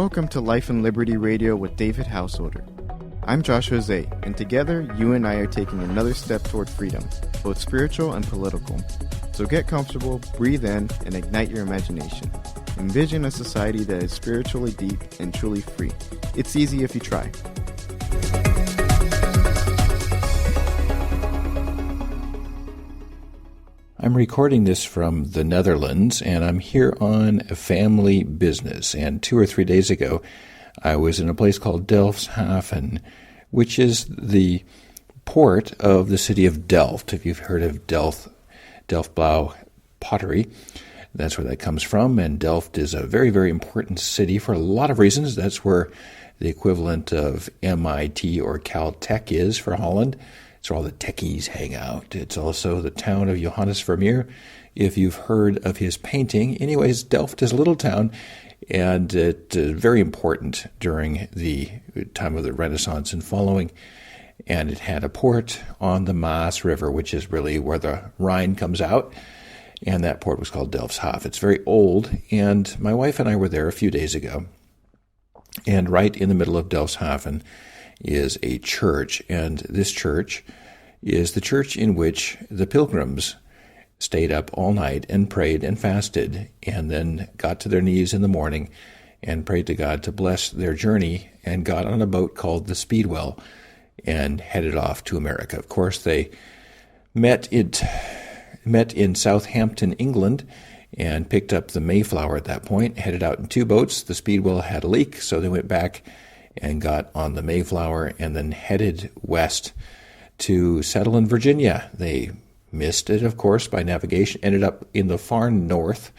Welcome to Life and Liberty Radio with David Householder. I'm Josh Jose, and together, you and I are taking another step toward freedom, both spiritual and political. So get comfortable, breathe in, and ignite your imagination. Envision a society that is spiritually deep and truly free. It's easy if you try. I'm recording this from the Netherlands, and I'm here on a family business. And 2 or 3 days ago, I was in a place called Delfshaven, which is the port of the city of Delft. If you've heard of Delftblauw pottery, that's where that comes from. And Delft is a very, very important city for a lot of reasons. That's where the equivalent of MIT or Caltech is for Holland. It's where all the techies hang out. It's also the town of Johannes Vermeer, if you've heard of his painting. Anyways, Delft is a little town, and it's very important during the time of the Renaissance and following. And it had a port on the Maas River, which is really where the Rhine comes out. And that port was called Delfshaven. It's very old, and my wife and I were there a few days ago. And right in the middle of Delfshaven is a church, and this church is the church in which the pilgrims stayed up all night and prayed and fasted, and then got to their knees in the morning and prayed to God to bless their journey, and got on a boat called the Speedwell and headed off to America. Of course, they met in Southampton, England, and picked up the Mayflower at that point, headed out in 2 boats. The Speedwell had a leak, so they went back and got on the Mayflower and then headed west to settle in Virginia. They missed it, of course, by navigation, ended up in the far north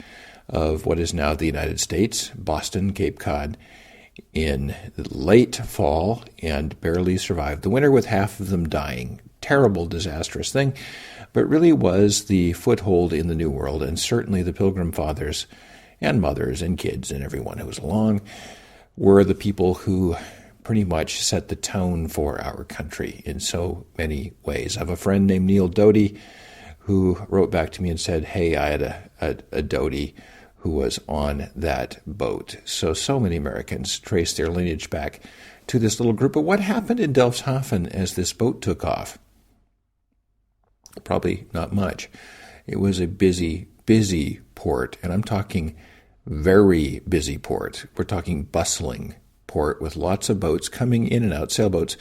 of what is now the United States, Boston, Cape Cod, in late fall, and barely survived the winter, with half of them dying. Terrible, disastrous thing, but really was the foothold in the New World, and certainly the Pilgrim Fathers and mothers and kids and everyone who was along were the people who pretty much set the tone for our country in so many ways. I have a friend named Neil Doty who wrote back to me and said, hey, I had a Doty who was on that boat. So many Americans trace their lineage back to this little group. But what happened in Delfshaven as this boat took off? Probably not much. It was a busy, busy port, and I'm talking very busy port. We're talking bustling port with lots of boats coming in and out, sailboats,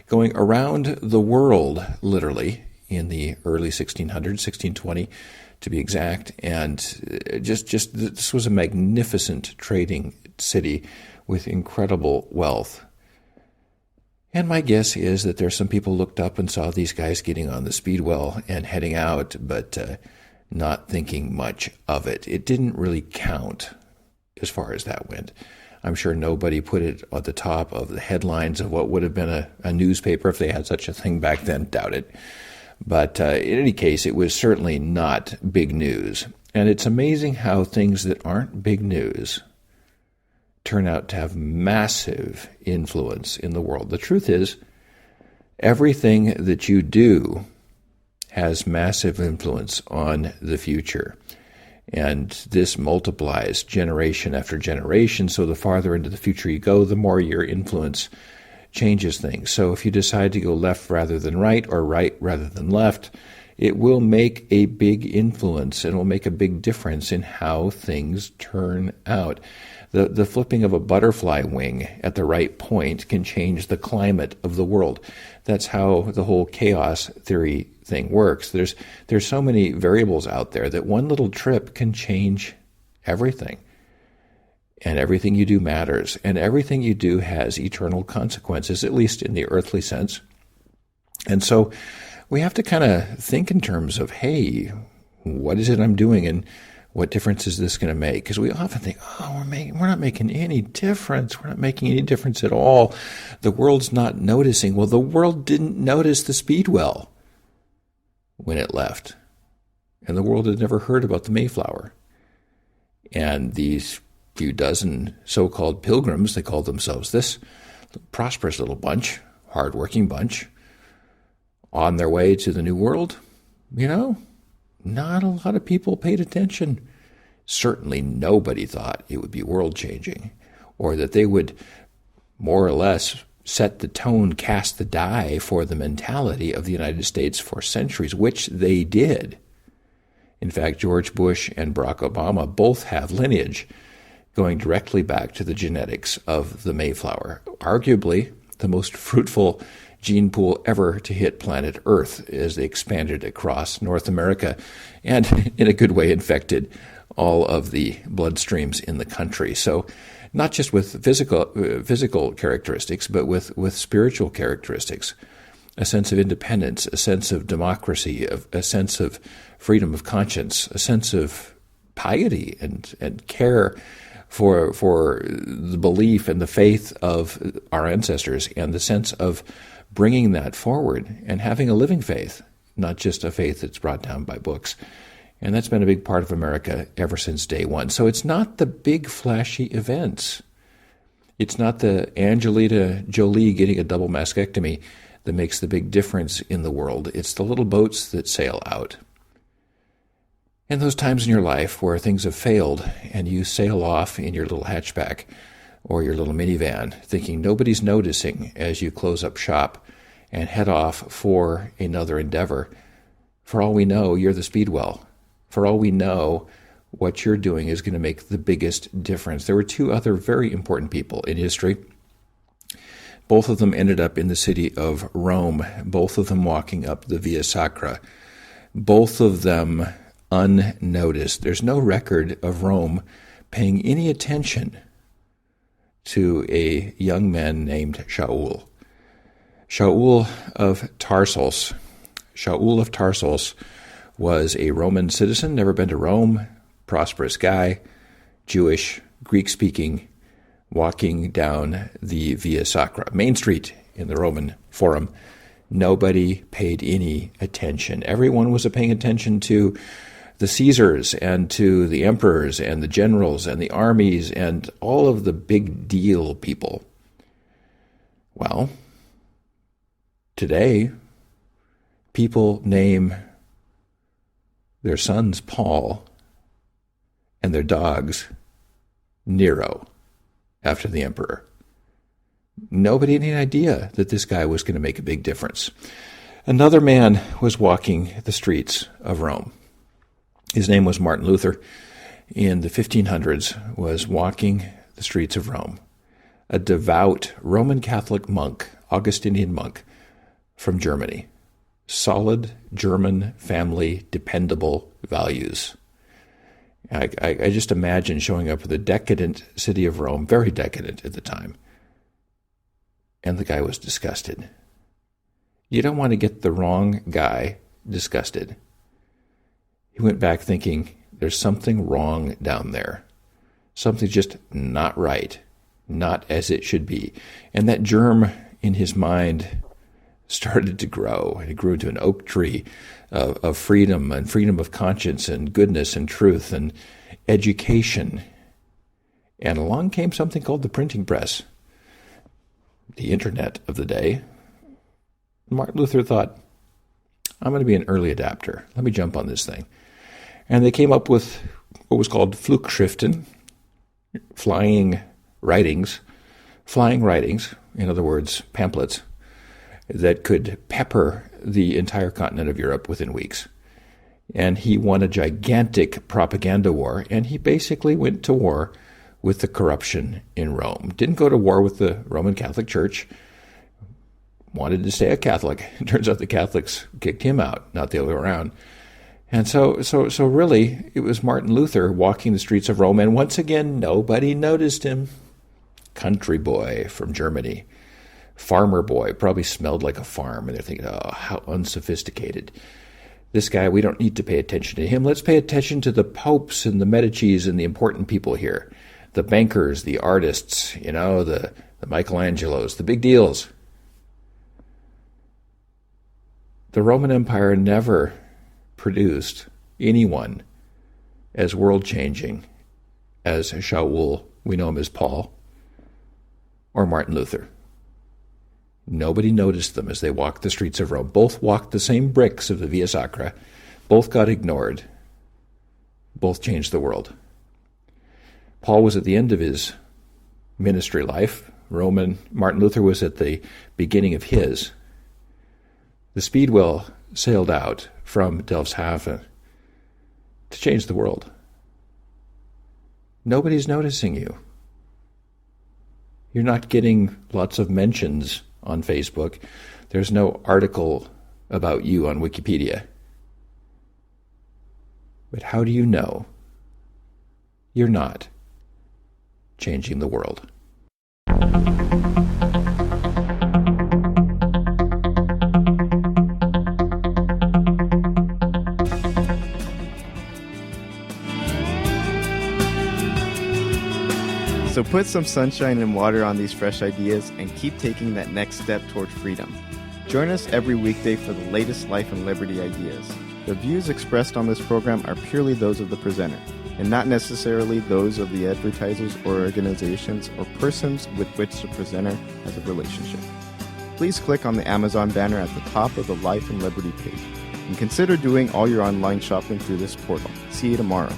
going around the world, literally, in the early 1600s, 1620 to be exact. And just this was a magnificent trading city with incredible wealth. And my guess is that there's some people looked up and saw these guys getting on the Speedwell and heading out, but not thinking much of it. It didn't really count as far as that went. I'm sure nobody put it at the top of the headlines of what would have been a newspaper if they had such a thing back then. Doubt it. But in any case, it was certainly not big news. And it's amazing how things that aren't big news turn out to have massive influence in the world. The truth is, everything that you do has massive influence on the future. And this multiplies generation after generation, so the farther into the future you go, the more your influence changes things. So if you decide to go left rather than right, or right rather than left, it will make a big influence and will make a big difference in how things turn out. The flipping of a butterfly wing at the right point can change the climate of the world. That's how the whole chaos theory thing works. There's so many variables out there that one little trip can change everything. And everything you do matters. And everything you do has eternal consequences, at least in the earthly sense. And so we have to kind of think in terms of, hey, what is it I'm doing, and what difference is this going to make? Because we often think, we're not making any difference. We're not making any difference at all. The world's not noticing. Well, the world didn't notice the Speedwell when it left. And the world had never heard about the Mayflower. And these few dozen so-called pilgrims, they called themselves this, prosperous little bunch, hard-working bunch, on their way to the New World, not a lot of people paid attention. Certainly nobody thought it would be world-changing. or that they would more or less set the tone, cast the die for the mentality of the United States for centuries, which they did. In fact, George Bush and Barack Obama both have lineage going directly back to the genetics of the Mayflower, arguably the most fruitful gene pool ever to hit planet Earth as they expanded across North America and, in a good way, infected all of the bloodstreams in the country. So not just with physical characteristics, but with spiritual characteristics, a sense of independence, a sense of democracy, a sense of freedom of conscience, a sense of piety and care for the belief and the faith of our ancestors, and the sense of bringing that forward and having a living faith, not just a faith that's brought down by books. And that's been a big part of America ever since day one. So it's not the big flashy events. It's not the Angelina Jolie getting a double mastectomy that makes the big difference in the world. It's the little boats that sail out. And those times in your life where things have failed and you sail off in your little hatchback or your little minivan thinking nobody's noticing as you close up shop and head off for another endeavor. For all we know, you're the speedwell. For all we know, what you're doing is going to make the biggest difference. There were two other very important people in history. Both of them ended up in the city of Rome, both of them walking up the Via Sacra, both of them unnoticed. There's no record of Rome paying any attention to a young man named Shaul. Shaul of Tarsus. Shaul of Tarsus was a Roman citizen, never been to Rome, prosperous guy, Jewish, Greek-speaking, walking down the Via Sacra, Main Street in the Roman Forum. Nobody paid any attention. Everyone was paying attention to the Caesars and to the emperors and the generals and the armies and all of the big deal people. Well, today, people name their sons Paul and their dogs Nero after the emperor. Nobody had any idea that this guy was going to make a big difference. Another man was walking the streets of Rome. His name was Martin Luther. In the 1500s, was walking the streets of Rome. A devout Roman Catholic monk, Augustinian monk from Germany. Solid German family, dependable values. I just imagine showing up at the decadent city of Rome, very decadent at the time, and the guy was disgusted. You don't want to get the wrong guy disgusted. He went back thinking, there's something wrong down there. Something's just not right, not as it should be. And that germ in his mind started to grow. It grew into an oak tree of freedom and freedom of conscience and goodness and truth and education. And along came something called the printing press, the internet of the day. Martin Luther thought, I'm going to be an early adapter. Let me jump on this thing. And they came up with what was called Flugschriften, flying writings, in other words, pamphlets, that could pepper the entire continent of Europe within weeks. And he won a gigantic propaganda war, and he basically went to war with the corruption in Rome. Didn't go to war with the Roman Catholic Church, wanted to stay a Catholic. It turns out the Catholics kicked him out, not the other way around. And so really, it was Martin Luther walking the streets of Rome, and once again, nobody noticed him. Country boy from Germany, farmer boy, probably smelled like a farm, and they're thinking, oh, how unsophisticated. This guy, we don't need to pay attention to him. Let's pay attention to the popes and the Medicis and the important people here, the bankers, the artists, the Michelangelos, the big deals. The Roman Empire never produced anyone as world-changing as Shaul, we know him as Paul, or Martin Luther. Nobody noticed them as they walked the streets of Rome. Both walked the same bricks of the Via Sacra. Both got ignored. Both changed the world. Paul was at the end of his ministry life. Martin Luther was at the beginning of his. The Speedwell sailed out from Delfshaven to change the world. Nobody's noticing you. You're not getting lots of mentions on Facebook. There's no article about you on Wikipedia. But how do you know you're not changing the world? So put some sunshine and water on these fresh ideas and keep taking that next step toward freedom. Join us every weekday for the latest life and liberty ideas. The views expressed on this program are purely those of the presenter, and not necessarily those of the advertisers or organizations or persons with which the presenter has a relationship. Please click on the Amazon banner at the top of the Life and Liberty page, and consider doing all your online shopping through this portal. See you tomorrow.